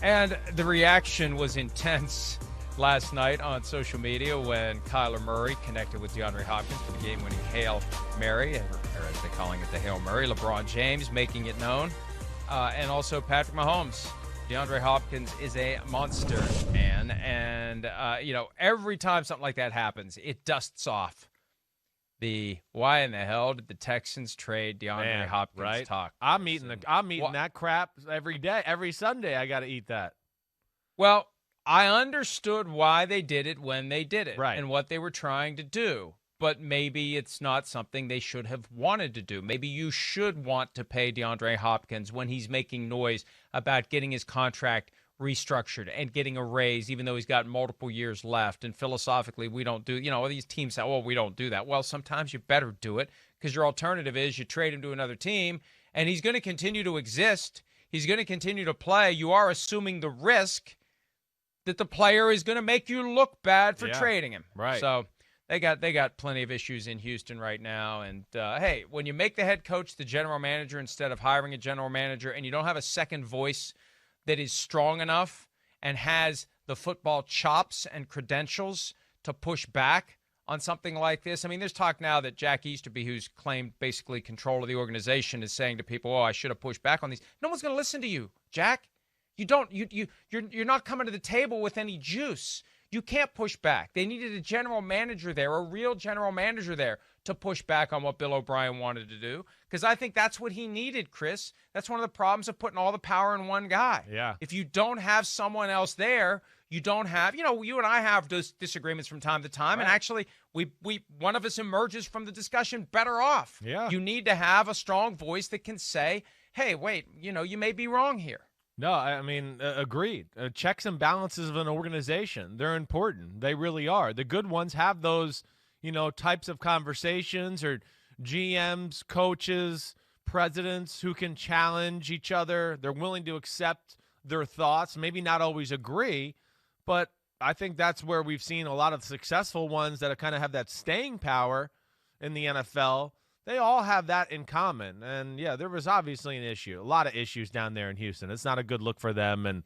And the reaction was intense last night on social media when Kyler Murray connected with DeAndre Hopkins for the game-winning Hail Mary, or as they're calling it, the Hail Murray. LeBron James making it known, and also Patrick Mahomes. DeAndre Hopkins is a monster, man, and every time something like that happens, it dusts off the why in the hell did the Texans trade DeAndre Hopkins talk. I'm eating that crap every day, every Sunday. I got to eat that. Well, I understood why they did it when they did it, right, and what they were trying to do. But maybe it's not something they should have wanted to do. Maybe you should want to pay DeAndre Hopkins when he's making noise about getting his contract restructured and getting a raise, even though he's got multiple years left. And philosophically, we don't do, these teams say, oh, we don't do that. Well, sometimes you better do it, because your alternative is you trade him to another team, and he's going to continue to exist. He's going to continue to play. You are assuming the risk that the player is going to make you look bad for trading him. Right. So they got plenty of issues in Houston right now. And, hey, when you make the head coach the general manager instead of hiring a general manager, and you don't have a second voice that is strong enough and has the football chops and credentials to push back on something like this. I mean, there's talk now that Jack Easterby, who's claimed basically control of the organization, is saying to people, oh, I should have pushed back on these. No one's going to listen to you, Jack. You're not coming to the table with any juice. You can't push back. They needed a general manager there, a real general manager there, to push back on what Bill O'Brien wanted to do, because I think that's what he needed, Chris. That's one of the problems of putting all the power in one guy. Yeah. If you don't have someone else there, you don't have, you and I have those disagreements from time to time, right, and actually we one of us emerges from the discussion better off. Yeah. You need to have a strong voice that can say, hey, wait, you may be wrong here. No, I mean, agreed. Checks and balances of an organization, they're important. They really are. The good ones have those, types of conversations, or GMs, coaches, presidents who can challenge each other. They're willing to accept their thoughts, maybe not always agree, but I think that's where we've seen a lot of successful ones that kind of have that staying power in the NFL. They all have that in common. And, yeah, there was obviously an issue, a lot of issues down there in Houston. It's not a good look for them. And,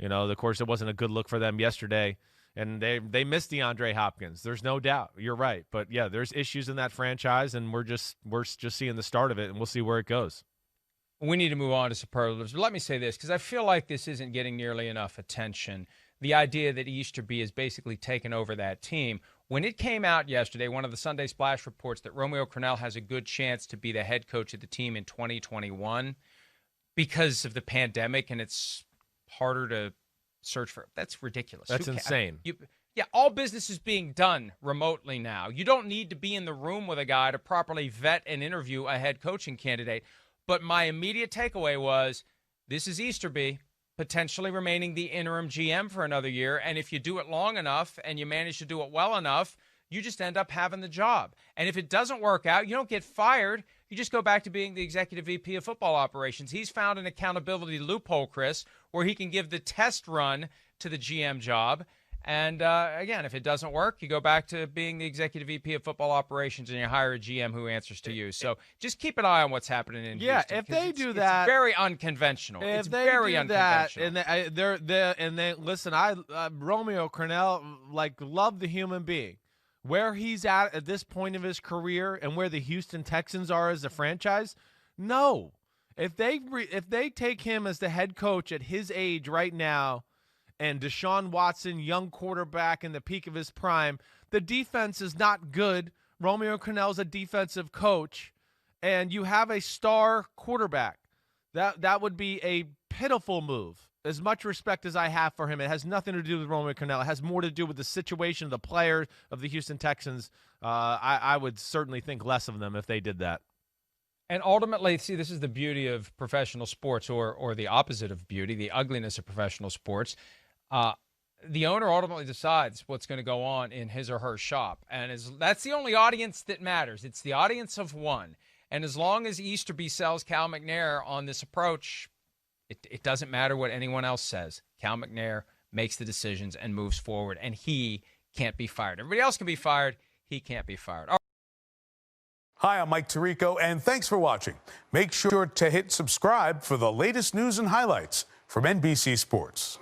of course, it wasn't a good look for them yesterday. And they missed DeAndre Hopkins. There's no doubt. You're right. But, yeah, there's issues in that franchise, and we're just seeing the start of it, and we'll see where it goes. We need to move on to superlatives. But let me say this, because I feel like this isn't getting nearly enough attention. The idea that Easterby has basically taken over that team. When it came out yesterday, one of the Sunday Splash reports that Romeo Crennel has a good chance to be the head coach of the team in 2021 because of the pandemic, and it's harder to search for. That's ridiculous. That's insane. All business is being done remotely now. You don't need to be in the room with a guy to properly vet and interview a head coaching candidate. But my immediate takeaway was, this is Easterby potentially remaining the interim GM for another year. And if you do it long enough and you manage to do it well enough, you just end up having the job. And if it doesn't work out, you don't get fired. You just go back to being the executive VP of football operations. He's found an accountability loophole, Chris, where he can give the test run to the GM job. And, again, if it doesn't work, you go back to being the executive VP of football operations, and you hire a GM who answers to you. So just keep an eye on what's happening in Houston. If they do that, it's very unconventional. If it's they very do unconventional. That, listen, Romeo Crennel, love the human being. Where he's at this point of his career, and where the Houston Texans are as a franchise, no. If they take him as the head coach at his age right now, and Deshaun Watson, young quarterback in the peak of his prime, the defense is not good. Romeo Crennel's a defensive coach, and you have a star quarterback. That would be a pitiful move. As much respect as I have for him, it has nothing to do with Romeo Crennel. It has more to do with the situation of the players of the Houston Texans. I would certainly think less of them if they did that. And ultimately, see, this is the beauty of professional sports, or the opposite of beauty, the ugliness of professional sports. The owner ultimately decides what's going to go on in his or her shop. And that's the only audience that matters. It's the audience of one. And as long as Easterby sells Cal McNair on this approach, it doesn't matter what anyone else says. Cal McNair makes the decisions and moves forward, and he can't be fired. Everybody else can be fired. He can't be fired. Hi, I'm Mike Tirico, and thanks for watching. Make sure to hit subscribe for the latest news and highlights. From NBC Sports.